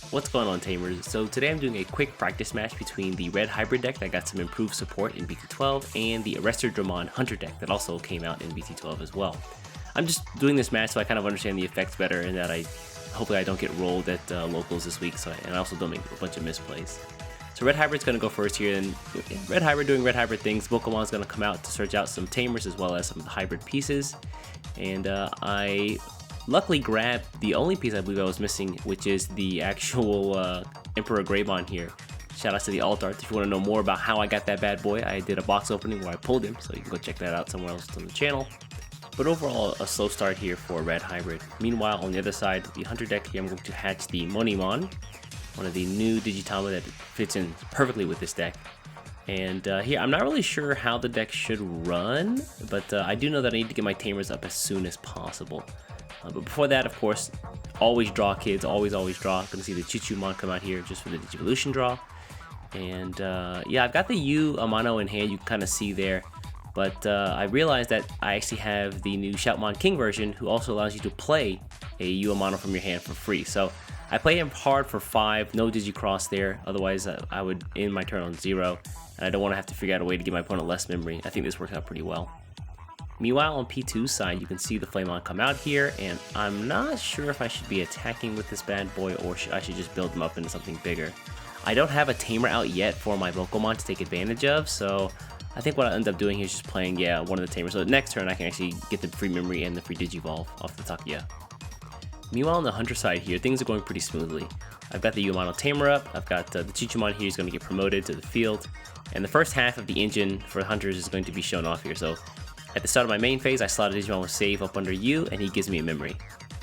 What's going on, Tamers? So today I'm doing a quick practice match between the red hybrid deck that got some improved support in BT12 and the Arresterdramon hunter deck that also came out in BT12 as well. I'm just doing this match so I kind of understand the effects better and that hopefully I don't get rolled at locals this week, and I also don't make a bunch of misplays. So red hybrid's going to go first here, and red hybrid doing red hybrid things. Pokemon's going to come out to search out some tamers as well as some of the hybrid pieces, and I luckily grabbed the only piece I believe I was missing, which is the actual Emperor Greymon here. Shout out to the alt art. If you want to know more about how I got that bad boy, I did a box opening where I pulled him, so you can go check that out somewhere else on the channel. But overall, a slow start here for red hybrid. Meanwhile, on the other side, the hunter deck here, I'm going to hatch the Monimon, one of the new Digitama that fits in perfectly with this deck. And here, I'm not really sure how the deck should run, but I do know that I need to get my tamers up as soon as possible. But before that, of course, always draw, kids. Always draw. Gonna see the Digimon come out here just for the Digivolution draw. And yeah, I've got the Yugioh in hand, you can kind of see there. But I realized that I actually have the new Shoutmon King version, who also allows you to play a Yugioh from your hand for free. So I play him hard for 5, no Digicross there. Otherwise, I would end my turn on 0. And I don't want to have to figure out a way to give my opponent less memory. I think this works out pretty well. Meanwhile, on P2's side, you can see the Flamon come out here, and I'm not sure if I should be attacking with this bad boy or I should just build him up into something bigger. I don't have a tamer out yet for my Pokemon to take advantage of, so I think what I'll end up doing here is just playing, one of the tamers. So next turn, I can actually get the free memory and the free Digivolve off the Takia. Meanwhile, on the hunter side here, things are going pretty smoothly. I've got the Yugioh tamer up, I've got the Digimon here, he's going to get promoted to the field, and the first half of the engine for hunters is going to be shown off here. So at the start of my main phase, I slot a Digimon with save up under U, and he gives me a memory.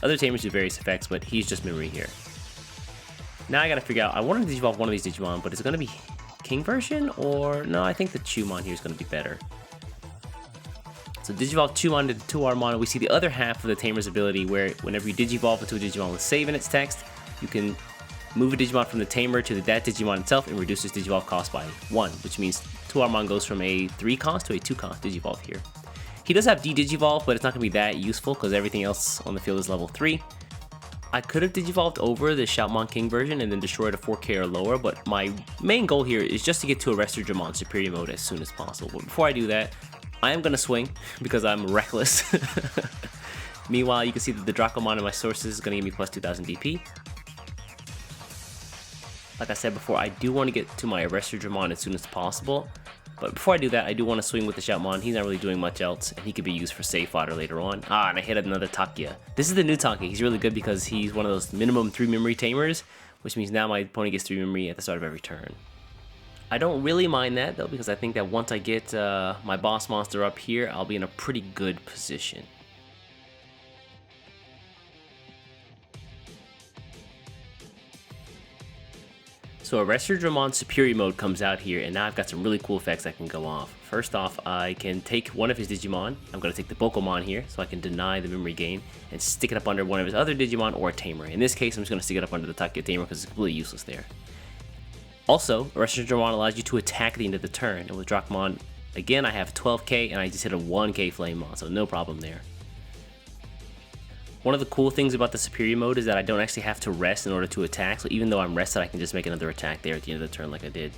Other tamers do various effects, but he's just memory here. Now I gotta figure out, I wanted to Digivolve one of these Digimon, but is it gonna be King version, or no, I think the Chumon here is gonna be better. So Digivolve Chumon to the 2R mono. We see the other half of the tamer's ability where whenever you Digivolve into a Digimon with save in its text, you can move a Digimon from the tamer to that Digimon itself and reduce its Digivolve cost by 1, which means 2R goes from a 3 cost to a 2 cost Digivolve here. He does have D-Digivolve, but it's not going to be that useful because everything else on the field is level 3. I could have Digivolved over the Shoutmon King version and then destroyed a 4K or lower, but my main goal here is just to get to Arresterdramon Superior Mode as soon as possible. But before I do that, I am going to swing because I'm reckless. Meanwhile, you can see that the Dracomon in my sources is going to give me plus 2000 DP. Like I said before, I do want to get to my Arresterdramon as soon as possible. But before I do that, I do want to swing with the Shoutmon. He's not really doing much else, and he could be used for save fodder later on. And I hit another Takia. This is the new Takia. He's really good because he's one of those minimum 3 memory tamers, which means now my opponent gets 3 memory at the start of every turn. I don't really mind that, though, because I think that once I get my boss monster up here, I'll be in a pretty good position. So Arresterdramon Superior Mode comes out here, and now I've got some really cool effects that can go off. First off, I can take one of his Digimon. I'm going to take the Pokemon here, so I can deny the memory gain, and stick it up under one of his other Digimon or a Tamer. In this case, I'm just going to stick it up under the Takia Tamer because it's completely useless there. Also, Arresterdramon allows you to attack at the end of the turn, and with Dracomon, again, I have 12k, and I just hit a 1k Flamemon, so no problem there. One of the cool things about the Superior Mode is that I don't actually have to rest in order to attack, so even though I'm rested, I can just make another attack there at the end of the turn like I did.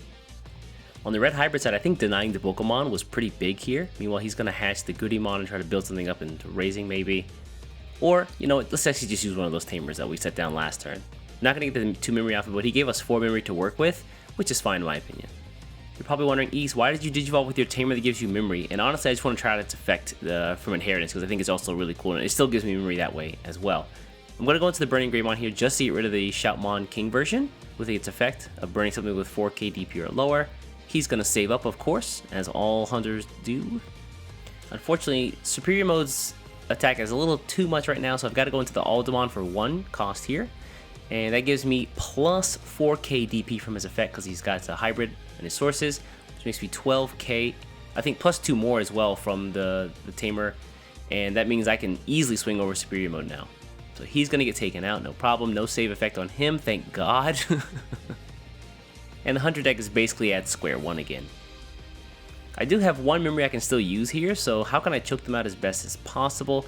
On the red hybrid side, I think denying the Pokemon was pretty big here. Meanwhile, he's going to hatch the Goodymon and try to build something up into raising maybe. Or, you know what, let's actually just use one of those tamers that we set down last turn. Not going to get the 2 memory off of it, but he gave us 4 memory to work with, which is fine in my opinion. You're probably wondering, East, why did you Digivolve with your tamer that gives you memory? And honestly, I just want to try out its effect from Inheritance because I think it's also really cool, and it still gives me memory that way as well. I'm going to go into the Burning Greymon here just to get rid of the Shoutmon King version with its effect of burning something with 4k DP or lower. He's going to save up, of course, as all hunters do. Unfortunately, Superior Mode's attack is a little too much right now, so I've got to go into the Aldemon for 1 cost here. And that gives me plus 4k DP from his effect because he's got a hybrid in his sources, which makes me 12k. I think plus 2 more as well from the tamer, and that means I can easily swing over Superior Mode now. So he's going to get taken out, no problem. No save effect on him, thank God. And the hunter deck is basically at square one again. I do have 1 memory I can still use here, so how can I choke them out as best as possible?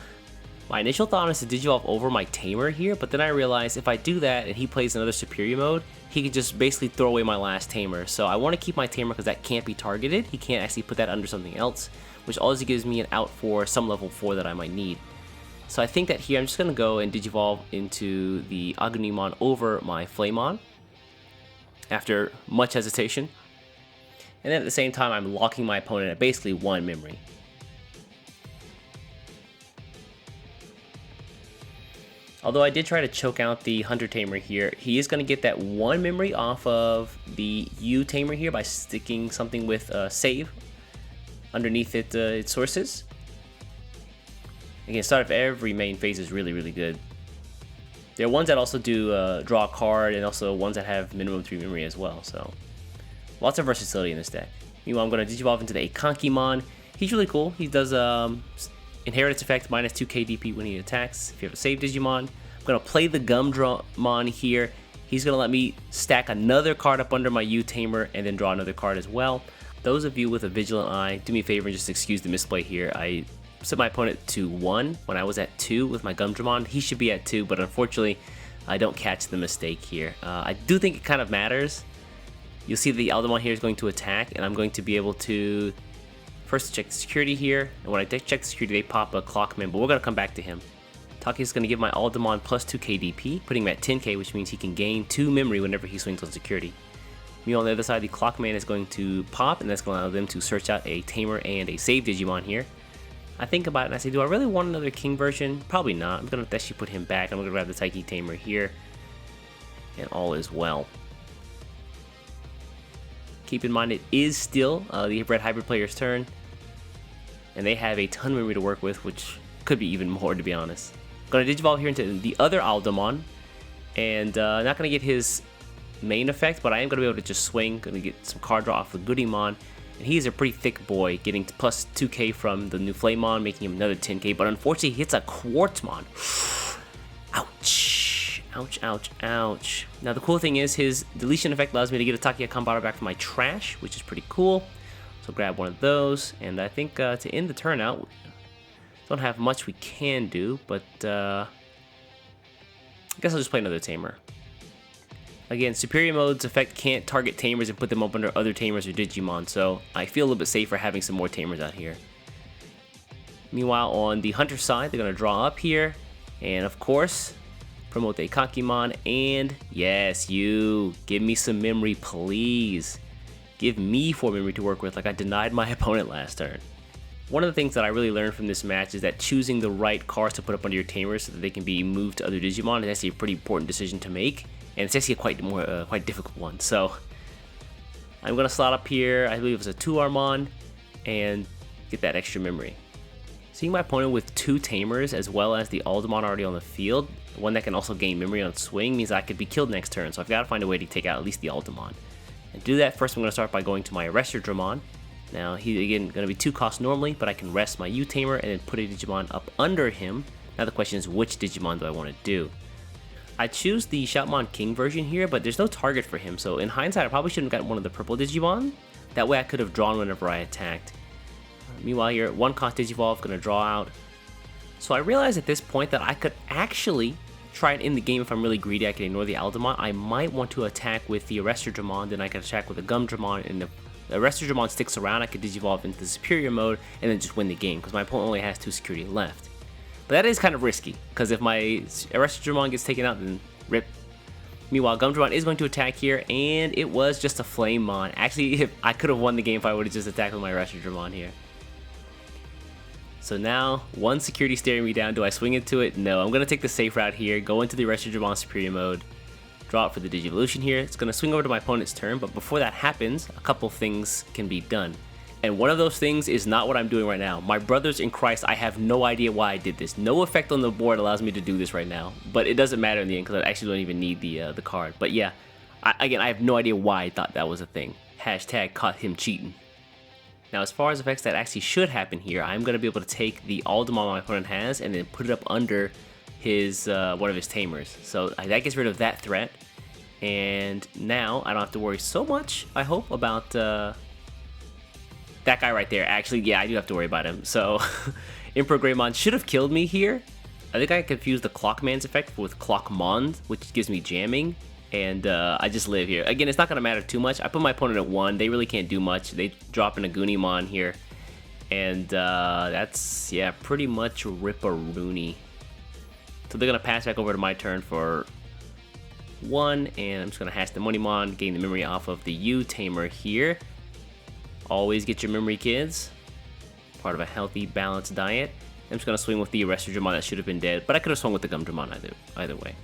My initial thought is to Digivolve over my Tamer here, but then I realized if I do that and he plays another Superior Mode, he can just basically throw away my last Tamer. So I want to keep my Tamer because that can't be targeted. He can't actually put that under something else, which also gives me an out for some level 4 that I might need. So I think that here I'm just going to go and Digivolve into the Agumon over my Flamon after much hesitation. And then at the same time, I'm locking my opponent at basically 1 memory. Although I did try to choke out the Hunter Tamer here, he is going to get that 1 memory off of the U Tamer here by sticking something with save underneath its sources. Again, start of every main phase is really, really good. There are ones that also do draw a card, and also ones that have minimum 3 memory as well, so lots of versatility in this deck. Meanwhile, I'm going to Digivolve into the Akankimon. He's really cool. He does Inheritance effect, minus 2k DP when he attacks. If you have a save Digimon, I'm going to play the Gumdramon here. He's going to let me stack another card up under my U-Tamer and then draw another card as well. Those of you with a vigilant eye, do me a favor and just excuse the misplay here. I set my opponent to 1 when I was at 2 with my Gumdramon. He should be at 2, but unfortunately, I don't catch the mistake here. I do think it kind of matters. You'll see the Aldemon here is going to attack, and I'm going to be able to first check the security here, and when I check the security, they pop a Clockman, but we're going to come back to him. Taki is going to give my Aldemon plus 2k DP, putting him at 10k, which means he can gain 2 memory whenever he swings on security. Meanwhile, on the other side, the Clockman is going to pop, and that's going to allow them to search out a Tamer and a Save Digimon here. I think about it and I say, do I really want another King version? Probably not. I'm going to actually put him back. I'm going to grab the Taiki Tamer here, and all is well. Keep in mind, it is still the Red Hybrid player's turn, and they have a ton of memory to work with, which could be even more, to be honest. Going to Digivolve here into the other Aldemon, and not going to get his main effect, but I am going to be able to just swing. Going to get some card draw off of Goodymon, and he's a pretty thick boy, getting plus 2k from the new Flamon, making him another 10k, but unfortunately he hits a Quartzmon. Ouch. Ouch, ouch, ouch. Now the cool thing is his deletion effect allows me to get a Takia Kambara back from my trash, which is pretty cool. So grab one of those, and I think to end the turn out, don't have much we can do, but I guess I'll just play another Tamer. Again, Superior Mode's effect can't target Tamers and put them up under other Tamers or Digimon, so I feel a little bit safer having some more Tamers out here. Meanwhile, on the Hunter side, they're going to draw up here, and of course, promote the Akankimon, and yes, you, give me some memory, please. Give me 4 memory to work with like I denied my opponent last turn. One of the things that I really learned from this match is that choosing the right cards to put up under your Tamers so that they can be moved to other Digimon is actually a pretty important decision to make, and it's actually a quite difficult one. So I'm going to slot up here, I believe it's a 2-Armon, and get that extra memory. Seeing my opponent with 2 Tamers as well as the Aldemon already on the field, one that can also gain memory on swing, means I could be killed next turn, so I've got to find a way to take out at least the Aldemon. And to do that, first I'm going to start by going to my Arresterdramon. Now, he's again going to be 2 cost normally, but I can rest my U-Tamer and then put a Digimon up under him. Now the question is, which Digimon do I want to do? I choose the Shoutmon King version here, but there's no target for him, so in hindsight, I probably shouldn't have gotten one of the purple Digimon. That way I could have drawn whenever I attacked. Meanwhile here, 1 cost Digivolve, going to draw out. So I realized at this point that I could actually try it in the game if I'm really greedy. I can ignore the Aldemon. I might want to attack with the Arresterdramon, then I can attack with the Gumdramon, and if the Arresterdramon sticks around, I could Digivolve into the Superior Mode and then just win the game, because my opponent only has 2 security left. But that is kind of risky, because if my Arresterdramon gets taken out, then rip. Meanwhile, Gumdramon is going to attack here, and it was just a Flamemon. Actually, I could have won the game if I would have just attacked with my Arresterdramon here. So now, 1 security staring me down. Do I swing into it? No, I'm going to take the safe route here, go into the Arresterdramon Superior Mode, draw it for the Digivolution here. It's going to swing over to my opponent's turn, but before that happens, a couple things can be done. And one of those things is not what I'm doing right now. My brothers in Christ, I have no idea why I did this. No effect on the board allows me to do this right now, but it doesn't matter in the end because I actually don't even need the card. But yeah, again, I have no idea why I thought that was a thing. Hashtag caught him cheating. Now, as far as effects that actually should happen here, I'm going to be able to take the Aldemon my opponent has and then put it up under his one of his Tamers. So that gets rid of that threat. And now I don't have to worry so much, I hope, about that guy right there. Actually, yeah, I do have to worry about him. So Emperor Greymon should have killed me here, I think I confused the Clockman's effect with Clockmon, which gives me jamming, and I just live here. Again, it's not gonna matter too much. I put my opponent at 1. They really can't do much. They drop in a Goonimon here, and that's, yeah, pretty much Ripperoonie. So they're gonna pass back over to my turn for 1, and I'm just gonna hash the Monimon, gain the memory off of the U-Tamer here. Always get your memory, kids. Part of a healthy, balanced diet. I'm just gonna swing with the Arresterdramon that should have been dead, but I could have swung with the Gumdramon either way.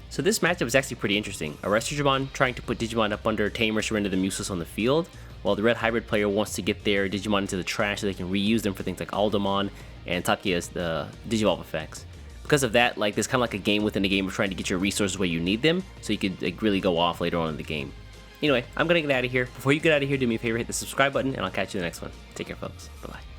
So this matchup is actually pretty interesting. Arresterdramon trying to put Digimon up under Tamer, surrender them useless on the field, while the red hybrid player wants to get their Digimon into the trash so they can reuse them for things like Aldamon and Takiya's the Digivolve effects. Because of that, like, there's kind of like a game within the game of trying to get your resources where you need them, so you could like really go off later on in the game. Anyway, I'm gonna get out of here. Before you get out of here, do me a favor, hit the subscribe button, and I'll catch you in the next one. Take care, folks. Bye-bye.